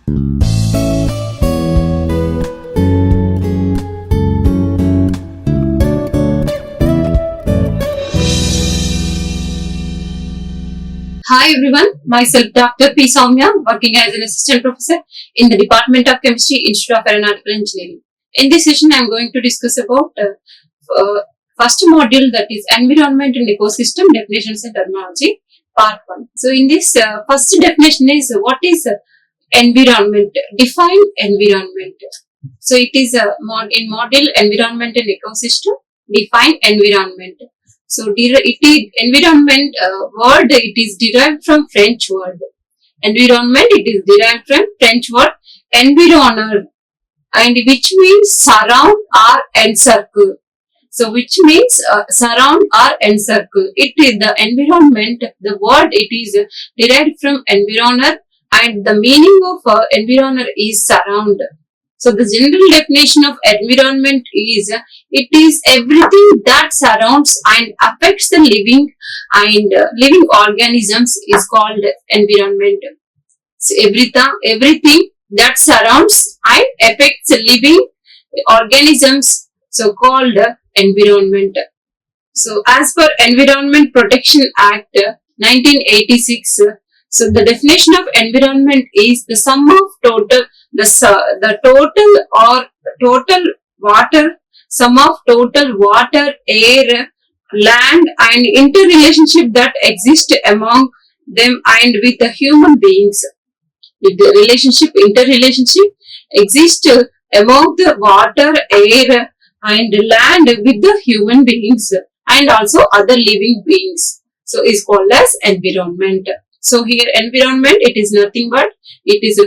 Hi everyone, myself Dr. P. Soumya, working as an assistant professor in the Department of Chemistry, Institute of Aeronautical Engineering. In this session, I am going to discuss about first module, that is Environment and Ecosystem Definitions and Terminology, Part 1. So in this first definition is, what is environment? Define environment. So it is in module Environment and Ecosystem, define environment. So environment word, it is derived from French word. Environment, it is derived from French word environner, and which means surround or encircle. So which means surround or encircle. It is the environment, the word, it is derived from environner, and the meaning of environner is surround. So the general definition of environment is, it is everything that surrounds and affects the living and living organisms is called environment. So everything that surrounds and affects living organisms, so called environment. So as per Environment Protection Act 1986, so the definition of environment is the sum of total water, sum of total water, air, land and interrelationship that exist among them and with the human beings. If the interrelationship exists among the water, air and land with the human beings and also other living beings, so is called as environment. So here environment, it is nothing but it is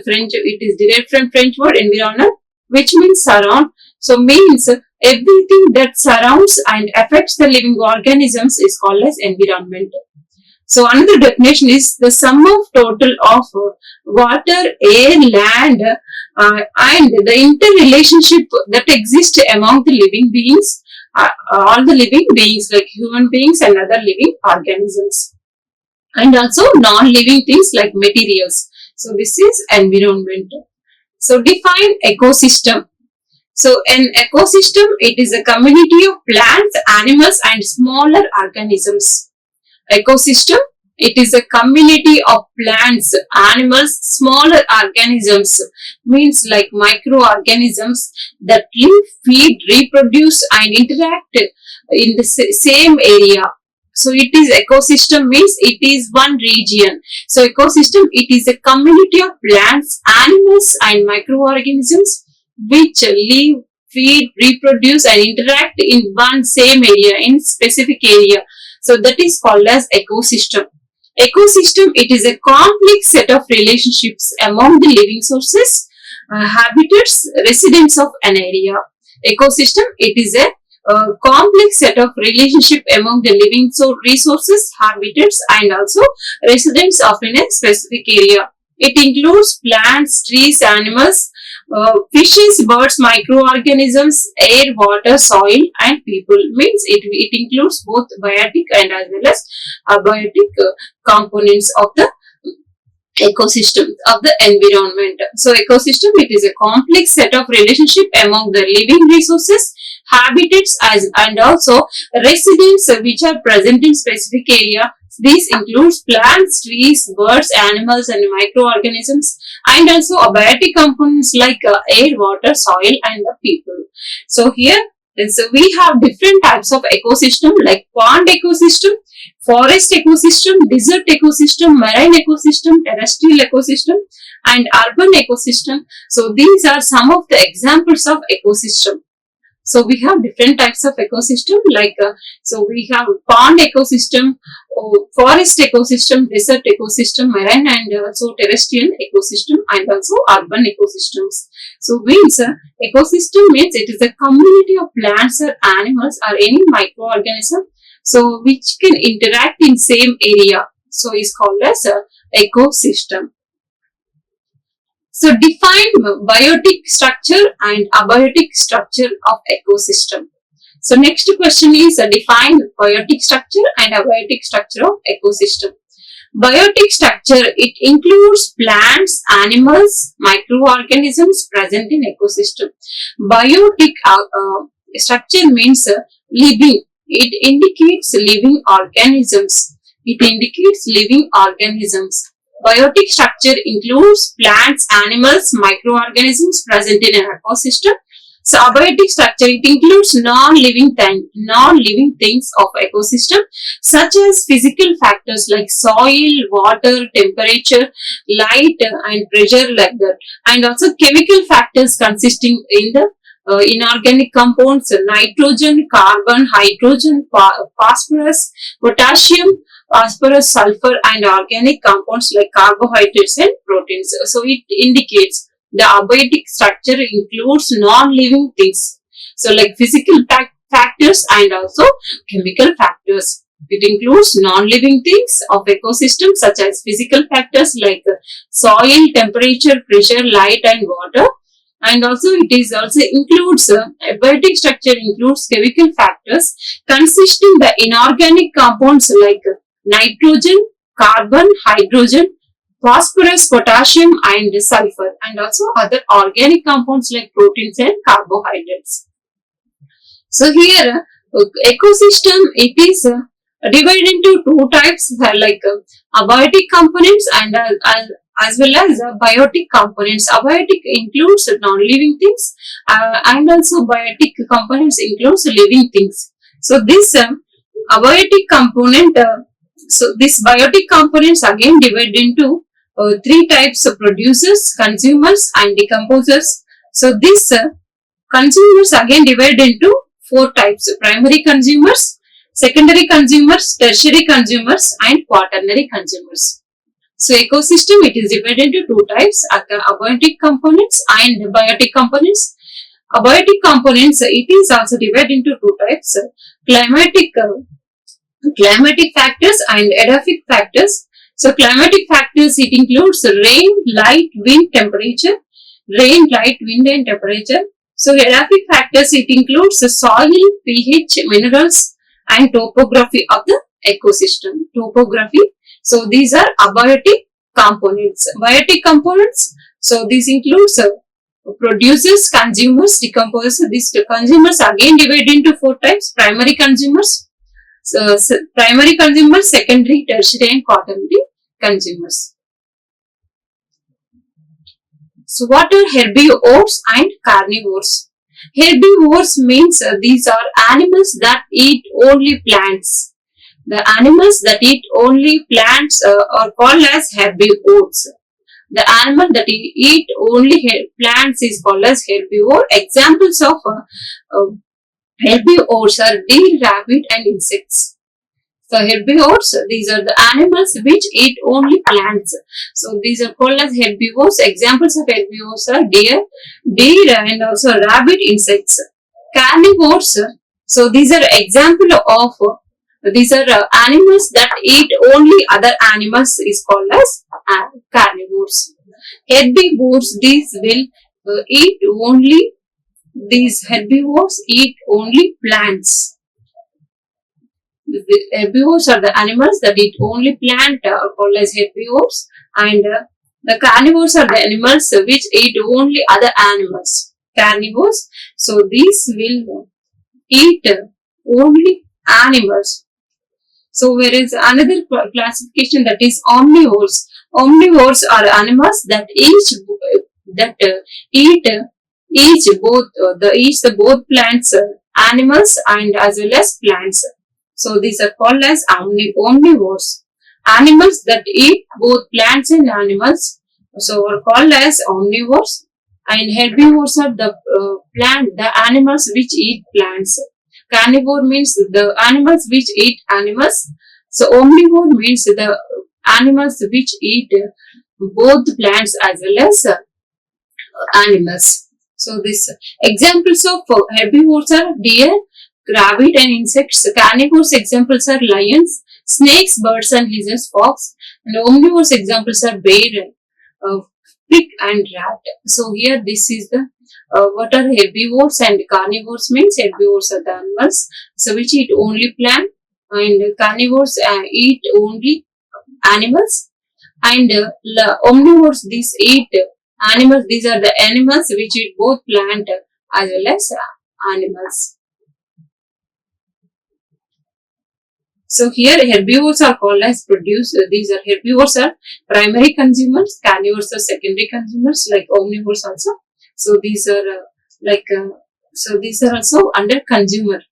derived from French word environner, which means surround. So means everything that surrounds and affects the living organisms is called as environment. So another definition is the sum of total of water, air, land and the interrelationship that exists among the living beings, all the living beings like human beings and other living organisms, and also non-living things like materials. So this is environment. So define ecosystem. So an ecosystem, it is a community of plants, animals and smaller organisms. Ecosystem, it is a community of plants, animals, smaller organisms, means like microorganisms that live, feed, reproduce and interact in the same area. So it is ecosystem means it is one region. So ecosystem, it is a community of plants, animals and microorganisms which live, feed, reproduce and interact in one same area, in specific area. So that is called as ecosystem. Ecosystem, it is a complex set of relationships among the living sources, habitats, residents of an area. Ecosystem, it is a complex set of relationship among the living resources, habitats and also residents of in a specific area. It includes plants, trees, animals, fishes, birds, microorganisms, air, water, soil and people. Means it includes both biotic and as well as abiotic components of the ecosystem of the environment. So ecosystem, it is a complex set of relationship among the living resources, habitats and also residents which are present in specific area. This includes plants, trees, birds, animals and microorganisms and also abiotic components like air, water, soil and the people. So here, so we have different types of ecosystem like pond ecosystem, forest ecosystem, desert ecosystem, marine ecosystem, terrestrial ecosystem and urban ecosystem. So these are some of the examples of ecosystem. So we have different types of ecosystem like, so we have pond ecosystem, forest ecosystem, desert ecosystem, marine and also terrestrial ecosystem and also urban ecosystems. So means ecosystem means it is a community of plants or animals or any microorganism, so which can interact in same area. So is called as ecosystem. So define biotic structure and abiotic structure of ecosystem. So next question is define biotic structure and abiotic structure of ecosystem. Biotic structure, it includes plants, animals, microorganisms present in ecosystem. Biotic structure means living. It indicates living organisms. It indicates living organisms. Biotic structure includes plants, animals, microorganisms present in an ecosystem. So abiotic structure, it includes non-living things of ecosystem such as physical factors like soil, water, temperature, light and pressure like that, and also chemical factors consisting in the inorganic compounds, nitrogen, carbon, hydrogen, phosphorus, potassium, phosphorus, sulfur, and organic compounds like carbohydrates and proteins. So it indicates the abiotic structure includes non-living things. So like physical factors and also chemical factors. It includes non-living things of ecosystem such as physical factors like soil, temperature, pressure, light and water. And also it is also includes abiotic structure includes chemical factors consisting the inorganic compounds like nitrogen, carbon, hydrogen, phosphorus, potassium and sulfur, and also other organic compounds like proteins and carbohydrates. So here ecosystem, it is divided into two types like abiotic components and as well as biotic components. Abiotic includes non-living things and also biotic components includes living things. So this abiotic component, so this biotic components again divided into three types of producers, consumers and decomposers. So this consumers again divided into four types: primary consumers, secondary consumers, tertiary consumers and quaternary consumers. So ecosystem, it is divided into two types: abiotic components and biotic components. Abiotic components, it is also divided into two types: climatic factors and edaphic factors. So climatic factors, it includes rain, light, wind, temperature. Rain, light, wind and temperature. So edaphic factors, it includes the soil, pH, minerals and topography of the ecosystem. Topography. So these are abiotic components. Biotic components, so this includes producers, consumers, decomposers. These consumers again divided into four types: primary consumers, primary consumers, secondary, tertiary and quaternary consumers. So what are herbivores and carnivores? Herbivores means these are animals that eat only plants. The animals that eat only plants are called as herbivores. The animal that eat only plants is called as herbivore. Examples of herbivores are deer, rabbit and insects. So herbivores, these are the animals which eat only plants. So these are called as herbivores. Examples of herbivores are deer and also rabbit, insects. Carnivores, so these are example of these are animals that eat only other animals is called as carnivores. Herbivores, these will eat only, these herbivores eat only plants. The herbivores are the animals that eat only plant called as herbivores, and the carnivores are the animals which eat only other animals, carnivores. So these will eat only animals. So there is another classification, that is omnivores. Omnivores are animals that eat both plants, animals and as well as plants. So these are called as omnivores. Animals that eat both plants and animals, so are called as omnivores. And herbivores are the animals which eat plants. Carnivore means the animals which eat animals. So omnivore means the animals which eat both plants as well as animals. So this examples of herbivores are deer, rabbit and insects. Carnivores examples are lions, snakes, birds and lizards, fox. And omnivores examples are bear, pig and rat. So here this is the what are herbivores and carnivores means. Herbivores are the animals so which eat only plant, and carnivores eat only animals, and omnivores, these eat animals. These are the animals which eat both plant as well as animals. So here herbivores are called as producers. These are herbivores are primary consumers, carnivores are secondary consumers, like omnivores also. So these are these are also under consumer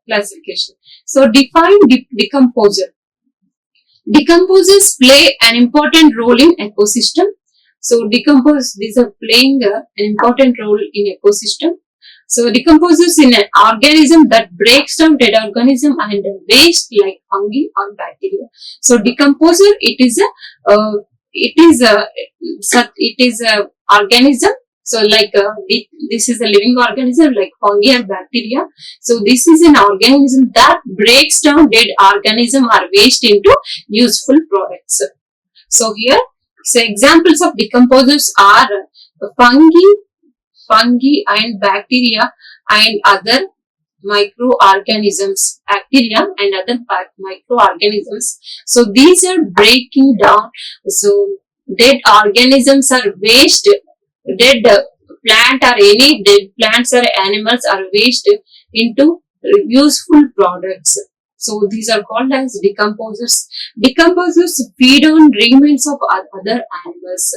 classification. So define decomposer. Decomposers play an important role in ecosystem. So these are playing an important role in ecosystem. So decomposers in an organism that breaks down dead organism and waste like fungi or bacteria. So decomposer, it is a organism. So like this is a living organism like fungi and bacteria. So this is an organism that breaks down dead organism or waste into useful products. So here, so examples of decomposers are fungi and bacteria and other microorganisms, bacteria and other microorganisms. So these are breaking down. So dead organisms are waste, dead plant or any dead plants or animals are waste into useful products. So these are called as decomposers. Decomposers feed on remains of other animals.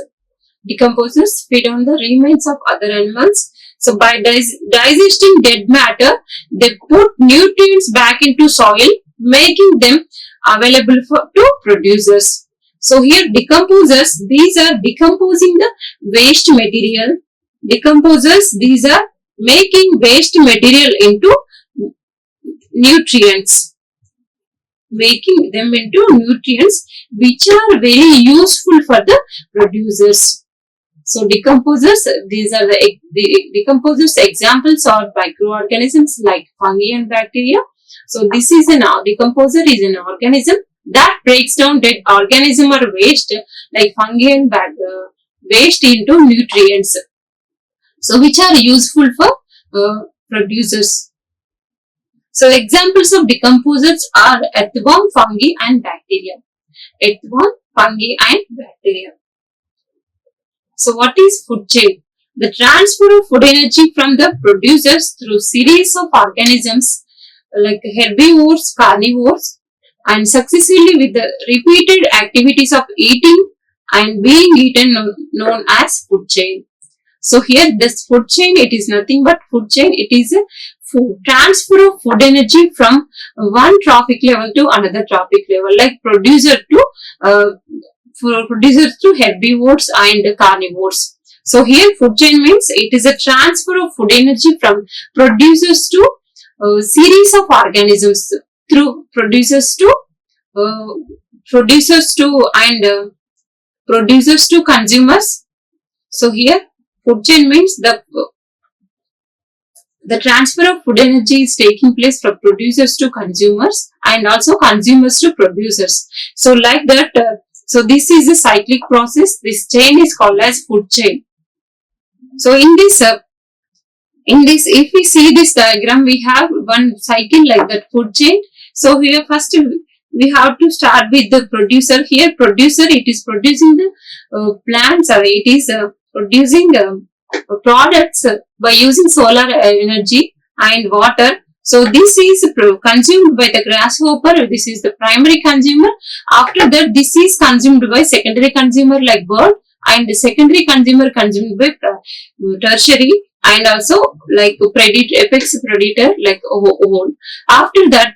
Decomposers feed on the remains of other animals. So by digesting dead matter, they put nutrients back into soil, making them available to producers. So here decomposers, these are decomposing the waste material. Decomposers, these are making waste material into nutrients, making them into nutrients which are very useful for the producers. So decomposers, these are the decomposers examples of microorganisms like fungi and bacteria. So this is decomposer is an organism that breaks down dead organism or waste like fungi and waste into nutrients. So which are useful for producers. So examples of decomposers are earthworm, fungi and bacteria. Earthworm, fungi and bacteria. So what is food chain? The transfer of food energy from the producers through series of organisms like herbivores, carnivores, and successively with the repeated activities of eating and being eaten known as food chain. So here this food chain, it is nothing but food chain. It is a transfer of food energy from one trophic level to another trophic level, like producers to herbivores and carnivores. So here food chain means it is a transfer of food energy from producers to series of organisms through producers to consumers. So here food chain means the transfer of food energy is taking place from producers to consumers and also consumers to producers. So like that, so this is a cyclic process. This chain is called as food chain. So in this, if we see this diagram, we have one cycle like that food chain. So here first we have to start with the producer. Here producer, it is producing the plants or it is producing products by using solar energy and water. So this is consumed by the grasshopper. This is the primary consumer. After that, this is consumed by secondary consumer like bird, and the secondary consumer consumed by tertiary, and also like apex predator like owl. After that,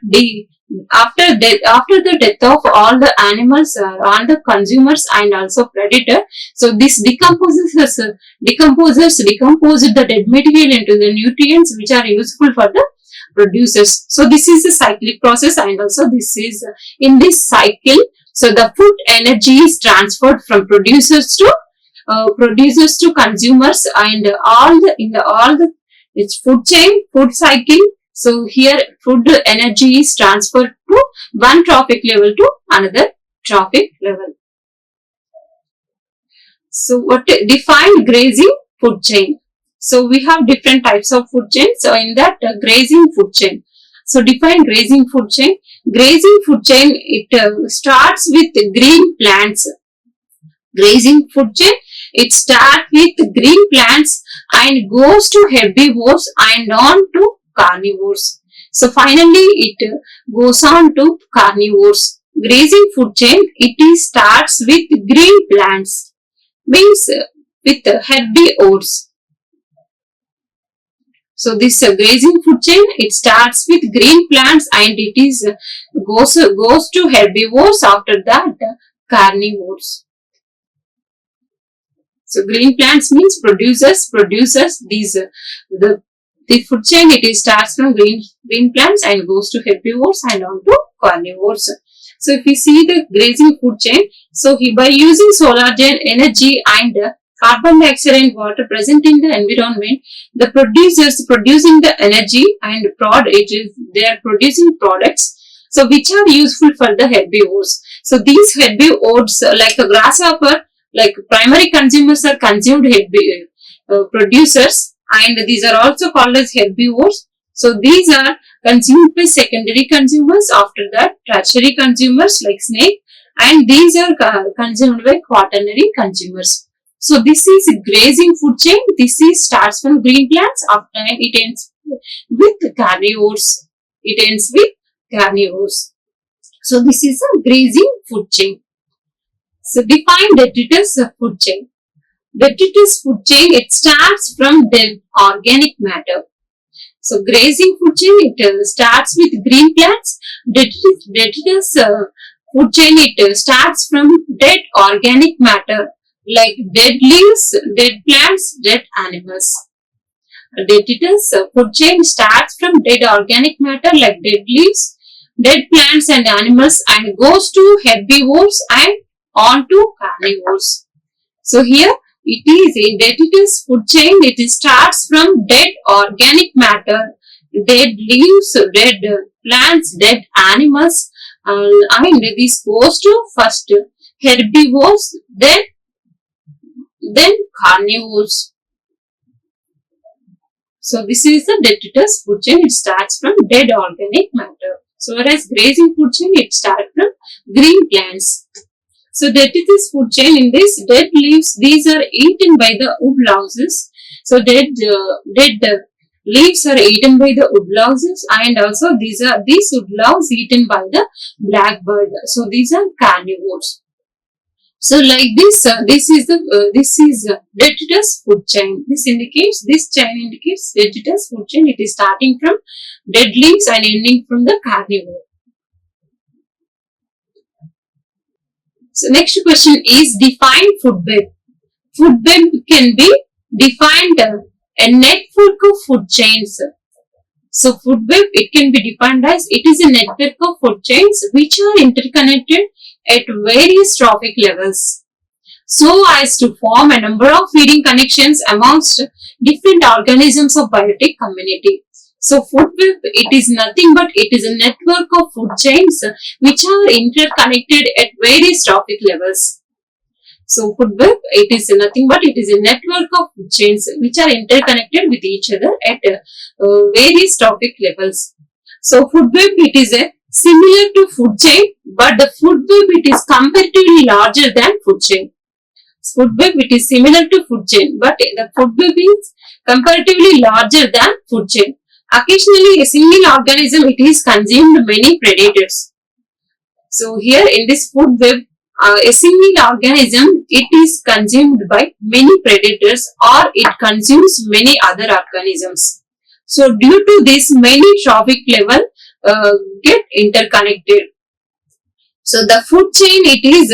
after the death of all the animals on the consumers and also predator, so this decomposed the dead material into the nutrients which are useful for the producers. So this is a cyclic process, and also this is in this cycle, so the food energy is transferred from producers to consumers, and it's food chain, food cycle. So here food energy is transferred to one trophic level to another trophic level. So what define grazing food chain? So we have different types of food chain. So in that grazing food chain. So define grazing food chain. Grazing food chain, it starts with green plants. Grazing food chain, it starts with green plants and goes to herbivores and on to carnivores. So finally it goes on to carnivores. Grazing food chain, it starts with green plants, means with herbivores. So this grazing food chain, it starts with green plants and it is goes to herbivores, after that carnivores. So green plants means producers these the food chain, it starts from green plants and goes to herbivores and on to carnivores. So if we see the grazing food chain, so by using solar energy and carbon dioxide and water present in the environment, the producers producing the energy and they are producing products, so which are useful for the herbivores. So these herbivores like a grasshopper, like primary consumers are consumed producers, and these are also called as herbivores. So these are consumed by secondary consumers, after that tertiary consumers like snake, and these are consumed by quaternary consumers. So this is grazing food chain. This is starts from green plants, after it ends with carnivores. It ends with carnivores. So this is a grazing food chain. So define detritus food chain. Detritus food chain, it starts from dead organic matter. So grazing food chain, it starts with green plants. Detritus food chain, it starts from dead organic matter like dead leaves, dead plants, dead animals. Detritus food chain starts from dead organic matter like dead leaves, dead plants and animals and goes to herbivores and on to carnivores. So here it is in detritus food chain, it starts from dead organic matter, dead leaves, dead plants, dead animals, and this goes to first herbivores, then carnivores. So this is the detritus food chain, it starts from dead organic matter. So whereas grazing food chain, it starts from green plants. So detritus food chain, in this dead leaves, these are eaten by the woodlouses. So dead leaves are eaten by the woodlouses, and also these woodlouses eaten by the blackbird. So these are carnivores. So like this, this is detritus food chain. This chain indicates detritus food chain. It is starting from dead leaves and ending from the carnivore. So next question is define food web. Food web can be defined a network of food chains. So food web, it can be defined as it is a network of food chains which are interconnected at various trophic levels, so as to form a number of feeding connections amongst different organisms of biotic community. So food web, it is nothing but it is a network of food chains which are interconnected at various trophic levels. So food web, it is nothing but it is a network of food chains which are interconnected with each other at various trophic levels. So food web, it is similar to food chain, but the food web, it is comparatively larger than food chain. Food web, it is similar to food chain, but the food web is comparatively larger than food chain. Occasionally, a single organism, it is consumed many predators. So here in this food web, a single organism, it is consumed by many predators or it consumes many other organisms. So due to this, many trophic level get interconnected. So the food chain, it is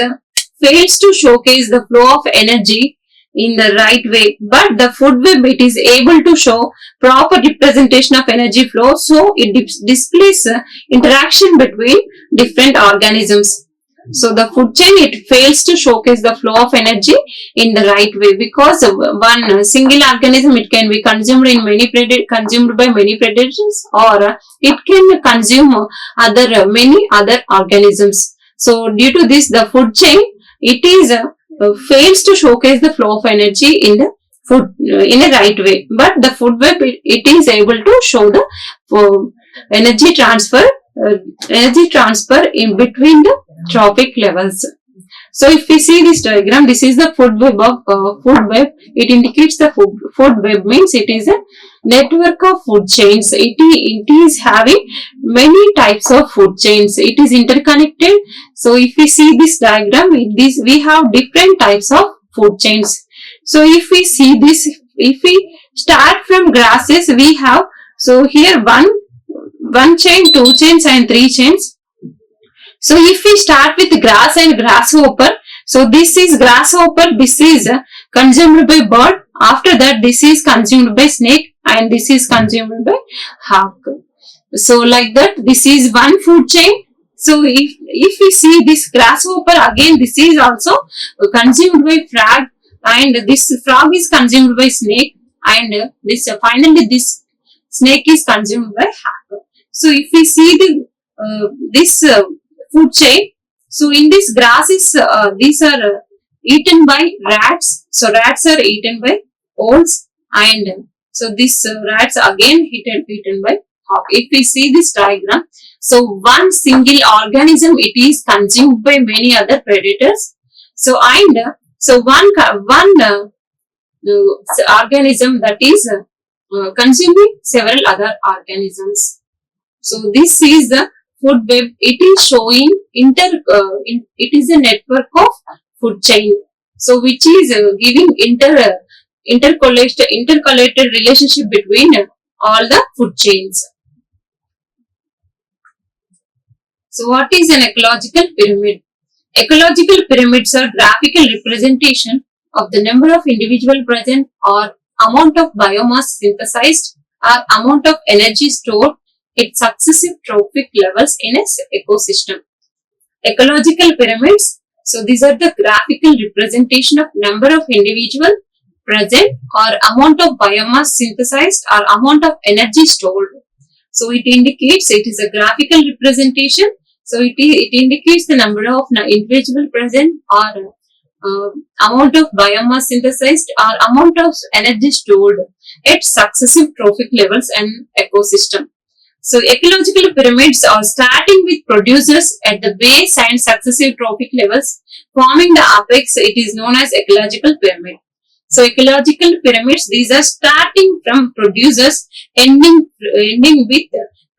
fails to showcase the flow of energy in the right way, but the food web, it is able to show proper representation of energy flow, so it displays interaction between different organisms. So the food chain, it fails to showcase the flow of energy in the right way, because one single organism, it can be consumed by many predators, or it can consume many other organisms. So due to this, the food chain, it is fails to showcase the flow of energy in the food in a right way, but the food web, it is able to show the energy transfer, in between the trophic levels. So if we see this diagram, this is the food web of food web. It indicates the food web means it is a network of food chains. It is having many types of food chains. It is interconnected. So if we see this diagram, we have different types of food chains. So if we see this, if we start from grasses, we have, so here one chain, two chains and three chains. So if we start with grass and grasshopper, so this is grasshopper, this is consumed by bird. After that, this is consumed by snake and this is consumed by hawk. So like that, this is one food chain. So if we see this grasshopper, again this is also consumed by frog, and this frog is consumed by snake, and this finally this snake is consumed by hawk. So if we see the this food chain, so in this grasses, these are eaten by rats. So rats are eaten by owls, and so this rats again eaten by hawk. If we see this diagram, so one single organism, it is consumed by many other predators. So and so one organism that is consuming several other organisms. So this is the food web. It is showing it is a network of food chain. So which is giving interconnected relationship between all the food chains. So what is an ecological pyramid? Ecological pyramids are graphical representation of the number of individuals present or amount of biomass synthesized or amount of energy stored at successive trophic levels in an ecosystem. Ecological pyramids, so these are the graphical representation of number of individuals present or amount of biomass synthesized or amount of energy stored. So it indicates, it is a graphical representation. So it indicates the number of individuals present or amount of biomass synthesized or amount of energy stored at successive trophic levels and ecosystem. So ecological pyramids are starting with producers at the base and successive trophic levels, forming the apex. It is known as ecological pyramid. So ecological pyramids, these are starting from producers, ending with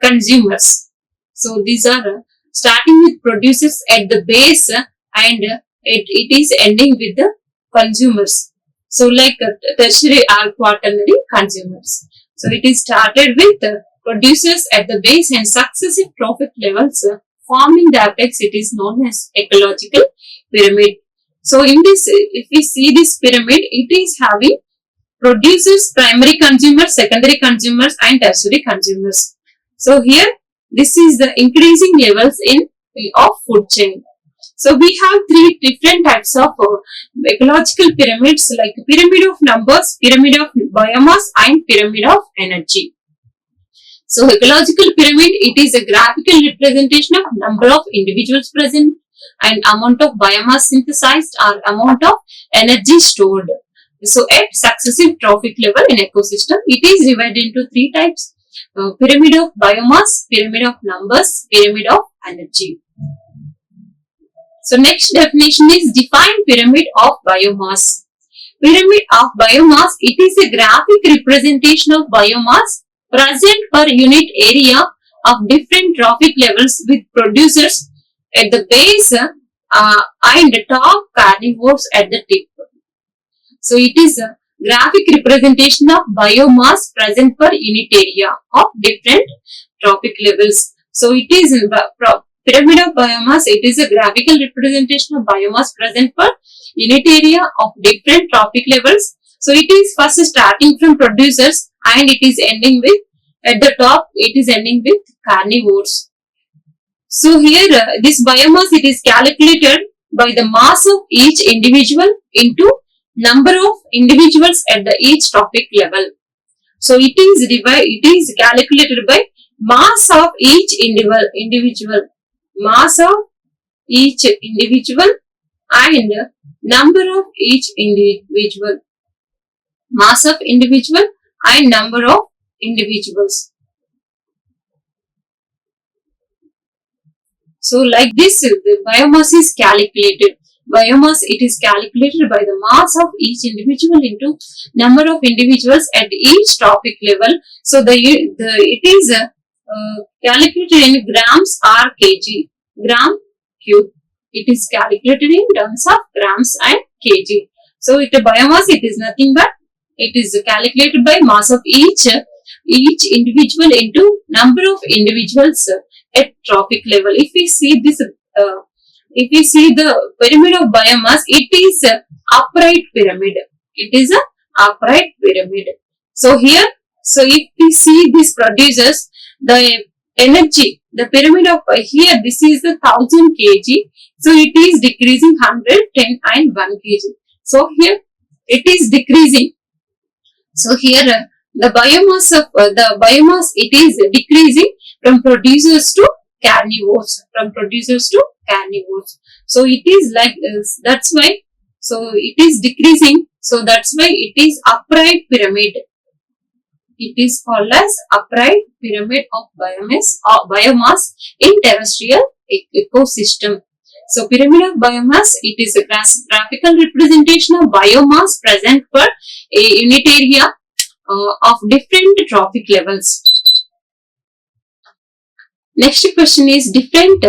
consumers. So these are starting with producers at the base and it is ending with the consumers. So like tertiary or quaternary consumers. So it is started with producers at the base and successive trophic levels forming the apex. It is known as ecological pyramid. So in this, if we see this pyramid, it is having producers, primary consumers, secondary consumers and tertiary consumers. So here, this is the increasing levels of food chain. So we have three different types of ecological pyramids, like pyramid of numbers, pyramid of biomass and pyramid of energy. So ecological pyramid, it is a graphical representation of number of individuals present and amount of biomass synthesized or amount of energy stored. So at successive trophic level in ecosystem, it is divided into three types: pyramid of biomass, pyramid of numbers, pyramid of energy. So next definition is define pyramid of biomass. Pyramid of biomass, it is a graphic representation of biomass present per unit area of different trophic levels with producers at the base and top, carnivores at the tip. So it is a graphic representation of biomass present per unit area of different trophic levels. So it is pyramid of biomass, it is a graphical representation of biomass present per unit area of different trophic levels. So it is first starting from producers and it is ending with, at the top, it is ending with carnivores. So here this biomass, it is calculated by the mass of each individual into number of individuals at the each trophic level. So it is calculated by mass of each individual, mass of each individual and number of each individual, mass of individual and number of individuals. So like this, the biomass is calculated. Biomass, it is calculated by the mass of each individual into number of individuals at each trophic level. So it is calculated in grams or kg, gram cube. It is calculated in terms of grams and kg. So biomass, it is nothing but it is calculated by mass of each individual into number of individuals at trophic level. If we see this, if we see the pyramid of biomass, it is a upright pyramid. It is a upright pyramid. So here, so if we see these producers, the energy, the pyramid of here, this is the 1000 kg. So it is decreasing 100, 10 and 1 kg. So here it is decreasing. So here the biomass of it is decreasing from producers to carnivores, So it is like that's why. So it is decreasing. So that's why it is upright pyramid. It is called as upright pyramid of biomass in terrestrial ecosystem. So pyramid of biomass, it is a graphical representation of biomass present per a unit area of different trophic levels. Next question is define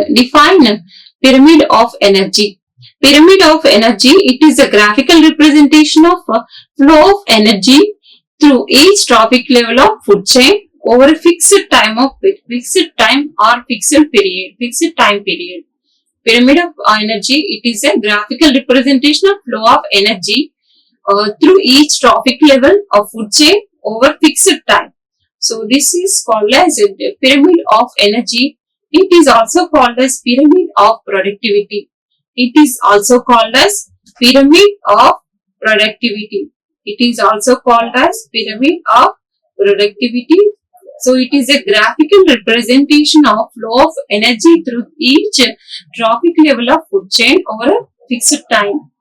pyramid of energy. Pyramid of energy, it is a graphical representation of flow of energy through each trophic level of food chain over a fixed time or fixed time period. Pyramid of energy, it is a graphical representation of flow of energy through each trophic level of food chain over fixed time. So this is called as a pyramid of energy. It is also called as pyramid of productivity. It is also called as pyramid of productivity. It is also called as pyramid of productivity. So it is a graphical representation of flow of energy through each trophic level of food chain over a fixed time.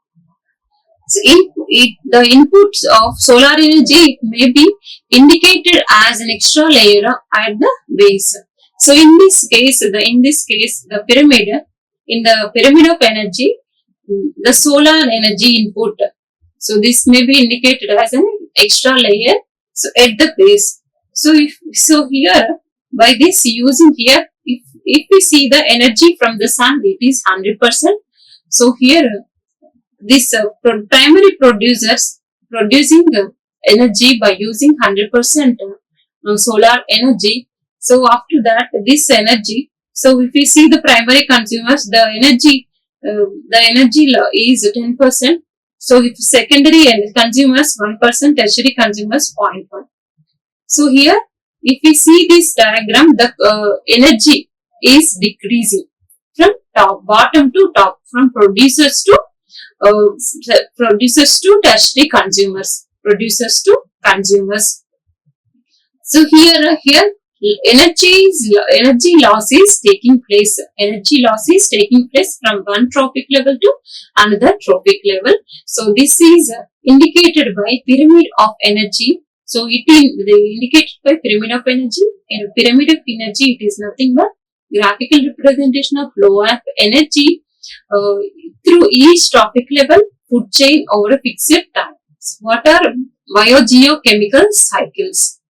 So the inputs of solar energy may be indicated as an extra layer at the base. So in this case, the pyramid, in the pyramid of energy, the solar energy input. So this may be indicated as an extra layer. So at the base. So here, by this using here, if we see the energy from the sun, it is 100%. So here, this primary producers producing energy by using 100% solar energy. So after that, this energy, so if we see the primary consumers, the energy is 10%. So if secondary consumers 1%, tertiary consumers 0.1. So here, if we see this diagram, the energy is decreasing from bottom to top, from producers to tertiary consumers, So here energy loss is taking place. Energy loss is taking place from one trophic level to another trophic level. So this is indicated by pyramid of energy. So it is indicated by pyramid of energy. In pyramid of energy, it is nothing but graphical representation of flow of energy through each trophic level food chain over a fixed time. What are biogeochemical cycles?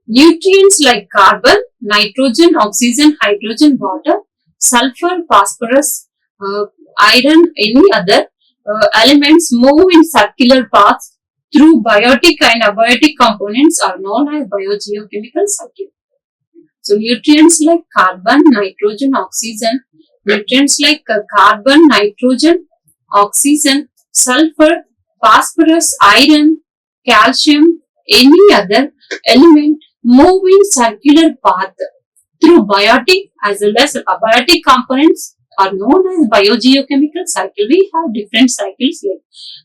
Nutrients like carbon, nitrogen, oxygen, hydrogen, water, sulfur, phosphorus, iron, any other elements move in circular paths through biotic and abiotic components are known as biogeochemical cycle. So nutrients like carbon, nitrogen, oxygen, sulfur, phosphorus, iron, calcium, any other element move in circular path through biotic as well as abiotic components are known as biogeochemical cycle. We have different cycles like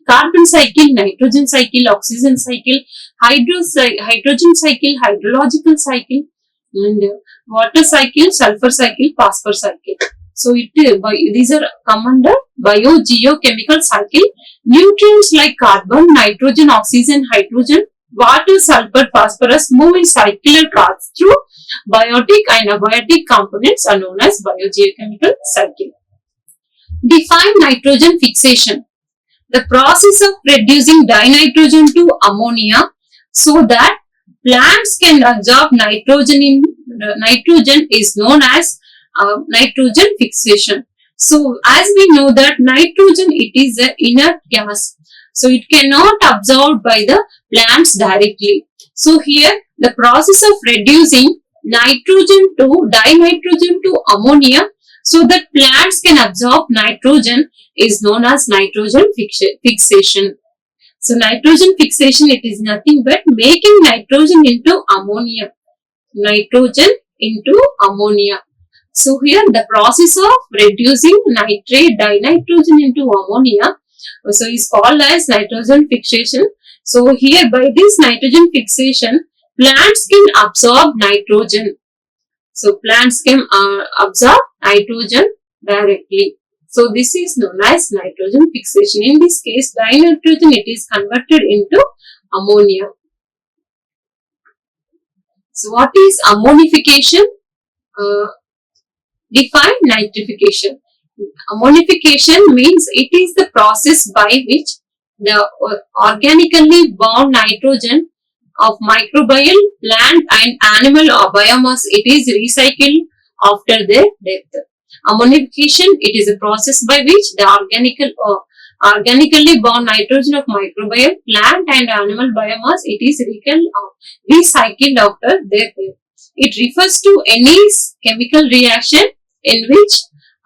carbon cycle, nitrogen cycle, oxygen cycle, hydrogen cycle, hydrological cycle, and water cycle, sulfur cycle, phosphorus cycle. So these are come under biogeochemical cycle. Nutrients like carbon, nitrogen, oxygen, hydrogen, water, sulfur, phosphorus move in circular paths through Biotic and abiotic components are known as biogeochemical cycle. Define nitrogen fixation. The process of reducing dinitrogen to ammonia so that plants can absorb nitrogen is known as nitrogen fixation. So as we know that nitrogen, it is an inert gas, so it cannot absorbed by the plants directly. So here the process of reducing nitrogen to dinitrogen to ammonia so that plants can absorb nitrogen is known as nitrogen fixation. So nitrogen fixation, it is nothing but making nitrogen into ammonia. Nitrogen into ammonia. So here the process of reducing dinitrogen into ammonia so is called as nitrogen fixation. So here by this nitrogen fixation, plants can absorb nitrogen. So plants can absorb nitrogen directly. So this is known as nitrogen fixation. In this case, dinitrogen, it is converted into ammonia. So what is ammonification? Define nitrification. Ammonification means it is the process by which the organically bound nitrogen of microbial, plant and animal biomass, it is recycled after their death. Ammonification, it is a process by which the organically bound nitrogen of microbial, plant and animal biomass, it is recycled after their death. It refers to any chemical reaction in which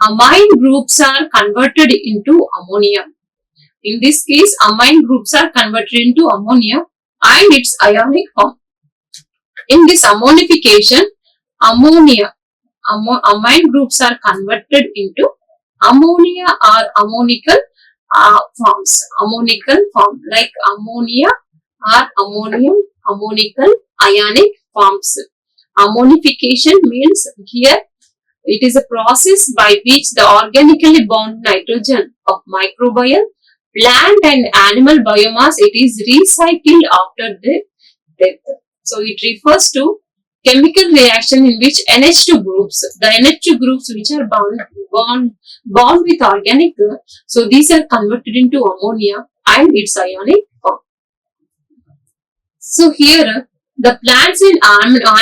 amine groups are converted into ammonia. In this case, amine groups are converted into ammonia and its ionic form. In this ammonification, amine groups are converted into ammonia or ammonical forms. Ammonical form like ammonia or ammonium, ammonical ionic forms. Ammonification means here it is a process by which the organically bound nitrogen of microbial, plant and animal biomass, it is recycled after their death. So it refers to chemical reaction in which NH2 groups, the NH2 groups which are bound with organic, so these are converted into ammonia and its ionic form. So here the plants and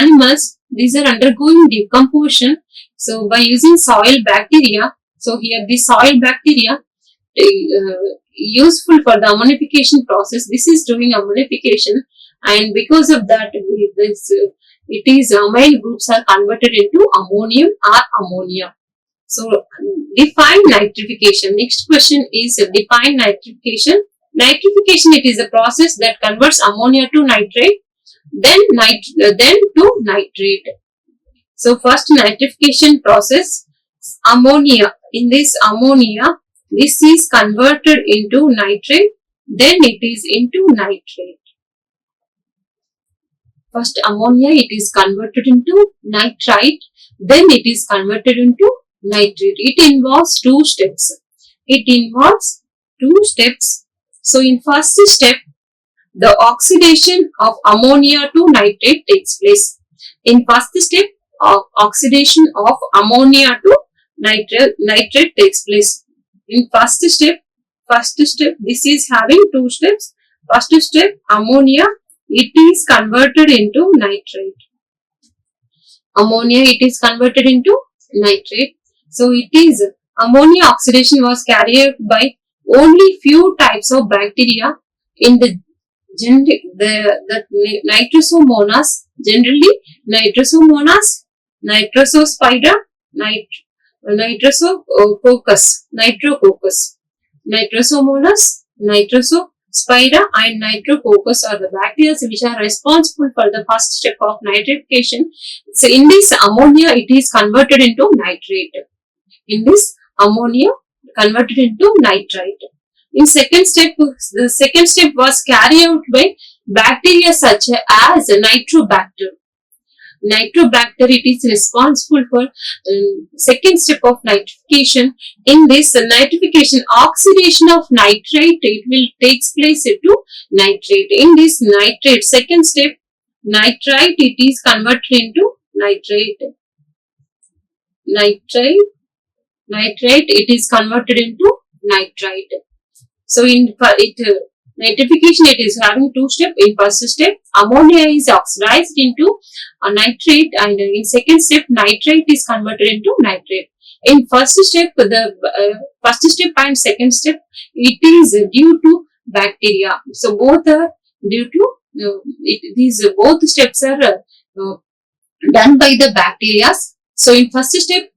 animals, these are undergoing decomposition. So by using soil bacteria, so here the soil bacteria useful for the ammonification process. This is doing ammonification, and because of that, amine groups are converted into ammonium or ammonia. So define nitrification. Next question is define nitrification. Nitrification, it is a process that converts ammonia to nitrate, then to nitrate. So first nitrification process, ammonia. In this ammonia, this is converted into nitrate, then it is into nitrate. First ammonia, it is converted into nitrite, then it is converted into nitrate. It involves two steps. So in first step, the oxidation of ammonia to nitrate takes place. In first step, oxidation of ammonia to nitrate takes place. In first step, this is having two steps. First step, ammonia, it is converted into nitrate. Ammonia, it is converted into nitrate. So it is ammonia oxidation was carried out by only few types of bacteria in the nitrosomonas, generally nitrosomonas, nitrosospira, nitrococcus, nitrosomonas, nitrosospira and nitrococcus are the bacteria which are responsible for the first step of nitrification. So in this ammonia, it is converted into nitrate. In this ammonia converted into nitrite. In second step, the second step was carried out by bacteria such as Nitrobacter. Nitrobacter, it is responsible for second step of nitrification. In this nitrification, oxidation of nitrate, it will takes place into nitrate. In this nitrate, second step, nitrite, it is converted into nitrate, nitrate, it is converted into nitrite. So nitrification, it is having two steps. In first step, ammonia is oxidized into a nitrate, and in second step, nitrate is converted into nitrate. In first step, the first step and second step, it is due to bacteria. So both are due to these both steps are done by the bacteria. So in first step,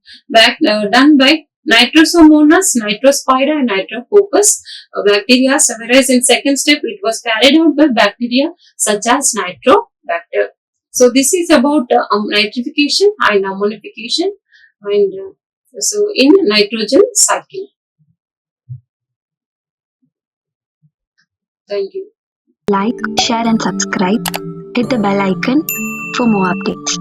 done by Nitrosomonas, Nitrospira, and Nitrococcus bacteria, whereas in second step it was carried out by bacteria such as Nitrobacter. So this is about nitrification and ammonification, and so in nitrogen cycle. Thank you. Like, share and subscribe. Hit the bell icon for more updates.